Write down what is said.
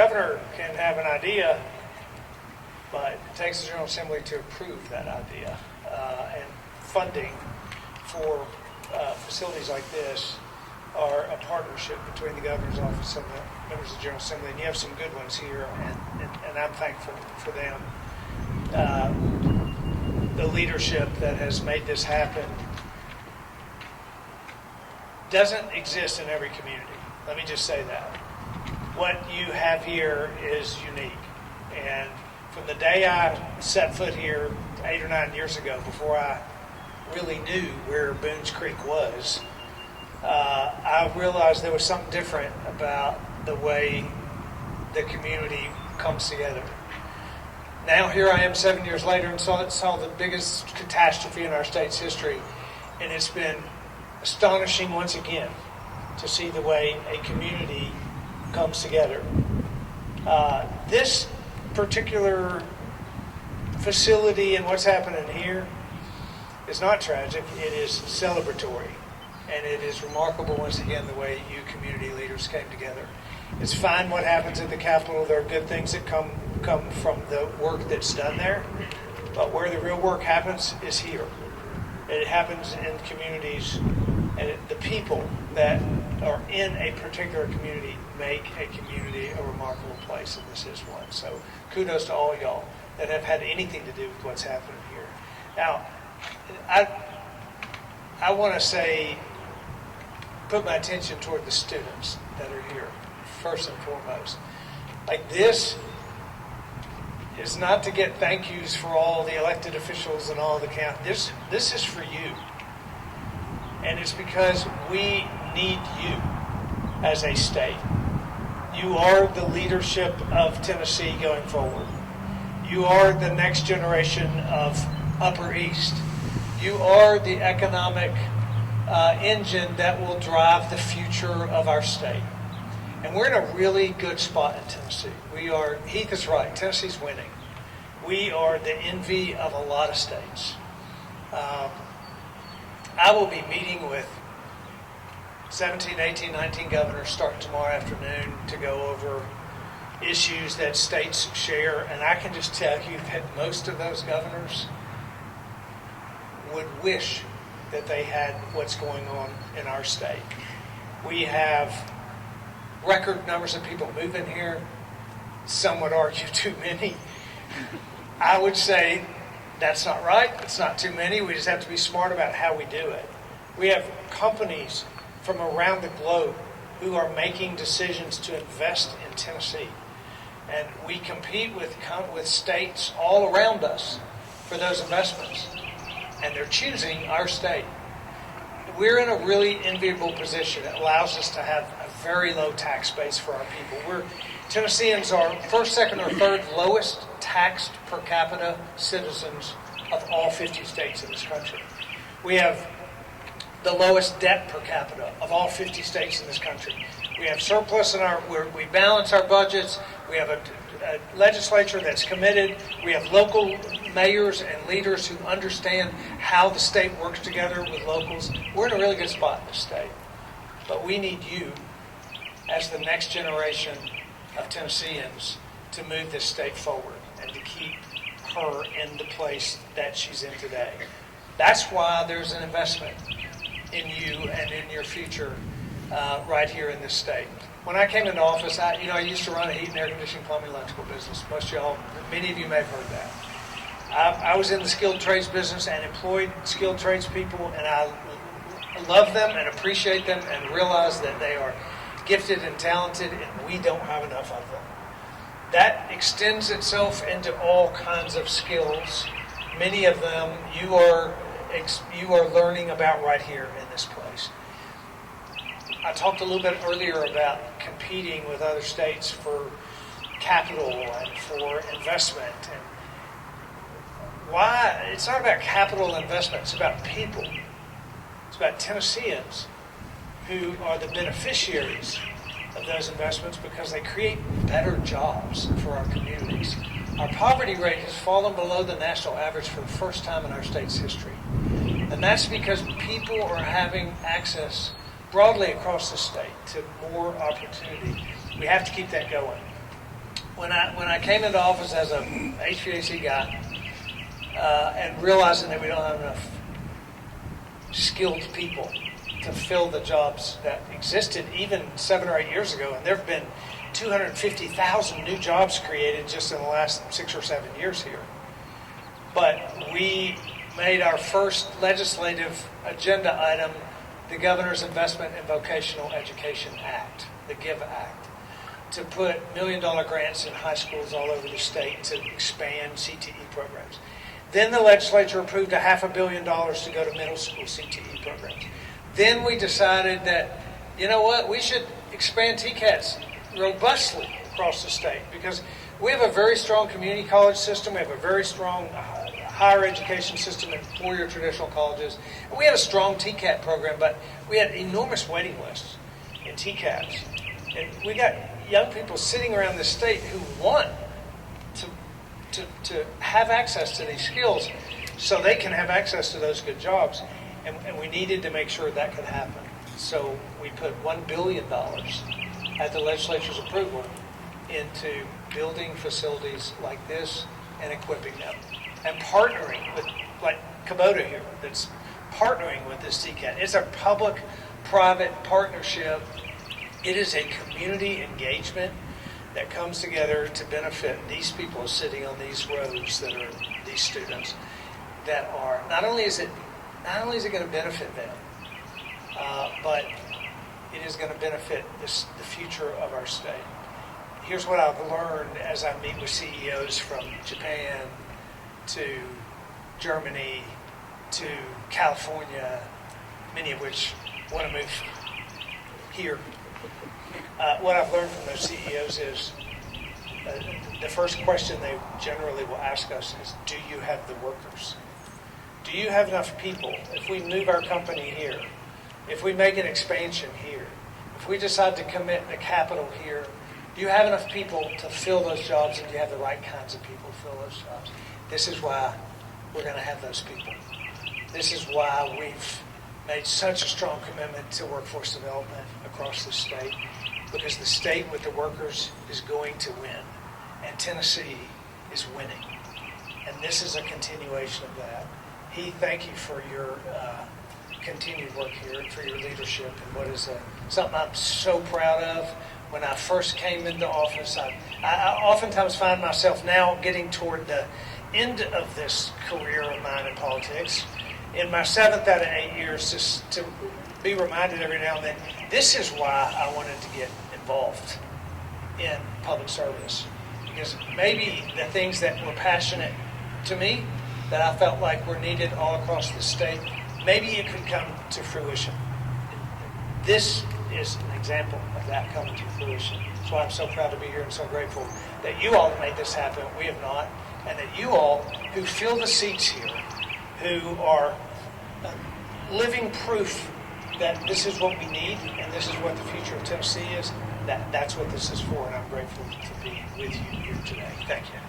governor can have an idea, but it takes the General Assembly to approve that idea. And funding for facilities like this are a partnership between the governor's office and the members of the General Assembly. And you have some good ones here, and I'm thankful for them. The leadership that has made this happen doesn't exist in every community. Let me just say that. What you have here is unique. And from the day I set foot here 8 or 9 years ago, before I really knew where Boone's Creek was, I realized there was something different about the way the community comes together. Now here I am 7 years later and saw the biggest catastrophe in our state's history, and it's been astonishing once again to see the way a community comes together. This particular facility and what's happening here is not tragic, it is celebratory. And it is remarkable once again the way you community leaders came together. It's fine what happens at the Capitol. There are good things that come from the work that's done there. But where the real work happens is here. It happens in communities, and the people that are in a particular community make a community a remarkable place, and this is one. So kudos to all y'all that have had anything to do with what's happening here. Now, I want to say, put my attention toward the students that are here, first and foremost. Like, this is not to get thank yous for all the elected officials and all the county. This is for you. And it's because we need you as a state. You are the leadership of Tennessee going forward. You are the next generation of Upper East. You are the economic engine that will drive the future of our state. And we're in a really good spot in Tennessee. We are, Heath is right, Tennessee's winning. We are the envy of a lot of states. I will be meeting with 17, 18, 19 governors starting tomorrow afternoon to go over issues that states share. And I can just tell you that most of those governors would wish that they had what's going on in our state. We have record numbers of people moving here. Some would argue too many. I would say that's not right. It's not too many. We just have to be smart about how we do it. We have companies from around the globe who are making decisions to invest in Tennessee. And we compete with states all around us for those investments. And they're choosing our state. We're in a really enviable position. It allows us to have a very low tax base for our people. Tennesseans are first, second, or third lowest taxed per capita citizens of all 50 states in this country. We have the lowest debt per capita of all 50 states in this country. We have surplus we balance our budgets. We have a legislature that's committed. We have local mayors and leaders who understand how the state works together with locals. We're in a really good spot in this state. But we need you as the next generation of Tennesseans to move this state forward and to keep her in the place that she's in today. That's why there's an investment in you and in your future right here in this state. When I came into office, I used to run a heat and air conditioning, plumbing, electrical business. Many of you may have heard that. I was in the skilled trades business and employed skilled trades people, and I love them and appreciate them and realize that they are gifted and talented, and we don't have enough of them. That extends itself into all kinds of skills. Many of them you are learning about right here in this place. I talked a little bit earlier about competing with other states for capital and for investment. And why? It's not about capital investment. It's about people. It's about Tennesseans who are the beneficiaries of those investments because they create better jobs for our communities. Our poverty rate has fallen below the national average for the first time in our state's history. And that's because people are having access broadly across the state to more opportunity. We have to keep that going. when I came into office as a HVAC guy, and realizing that we don't have enough skilled people to fill the jobs that existed even 7 or 8 years ago, and there have been 250,000 new jobs created just in the last 6 or 7 years here. But we made our first legislative agenda item the Governor's Investment in Vocational Education Act, the GIVE Act, to put $1 million grants in high schools all over the state to expand CTE programs. Then the legislature approved $500 million to go to middle school CTE programs. Then we decided that, you know what, we should expand TCATs robustly across the state, because we have a very strong community college system. We have a very strong higher education system in four-year traditional colleges. And we had a strong TCAT program, but we had enormous waiting lists in TCATs. And we got young people sitting around the state who want to have access to these skills so they can have access to those good jobs. And we needed to make sure that could happen. So we put $1 billion at the legislature's approval into building facilities like this and equipping them. And partnering with, like Kubota here, that's partnering with this TCAT. It's a public-private partnership. It is a community engagement that comes together to benefit these people sitting on these roads that are these students that are, not only is it going to benefit them, but it is going to benefit the future of our state. Here's what I've learned as I meet with CEOs from Japan to Germany to California, many of which want to move here. What I've learned from those CEOs is the first question they generally will ask us is, do you have the workers? Do you have enough people? If we move our company here, if we make an expansion here, if we decide to commit the capital here, do you have enough people to fill those jobs, and do you have the right kinds of people to fill those jobs? This is why we're going to have those people. This is why we've made such a strong commitment to workforce development across the state, because the state with the workers is going to win, and Tennessee is winning. And this is a continuation of that. Heath, thank you for your continued work here and for your leadership and what is something I'm so proud of. When I first came into office, I oftentimes find myself now getting toward the end of this career of mine in politics, in my 7th out of 8 years, just to be reminded every now and then, this is why I wanted to get involved in public service. Because maybe the things that were passionate to me, that I felt like were needed all across the state, maybe it could come to fruition. This is an example of that coming to fruition. That's why I'm so proud to be here and so grateful that you all have made this happen. We have not. And that you all who fill the seats here, who are living proof that this is what we need and this is what the future of Tennessee is, that's what this is for. And I'm grateful to be with you here today. Thank you.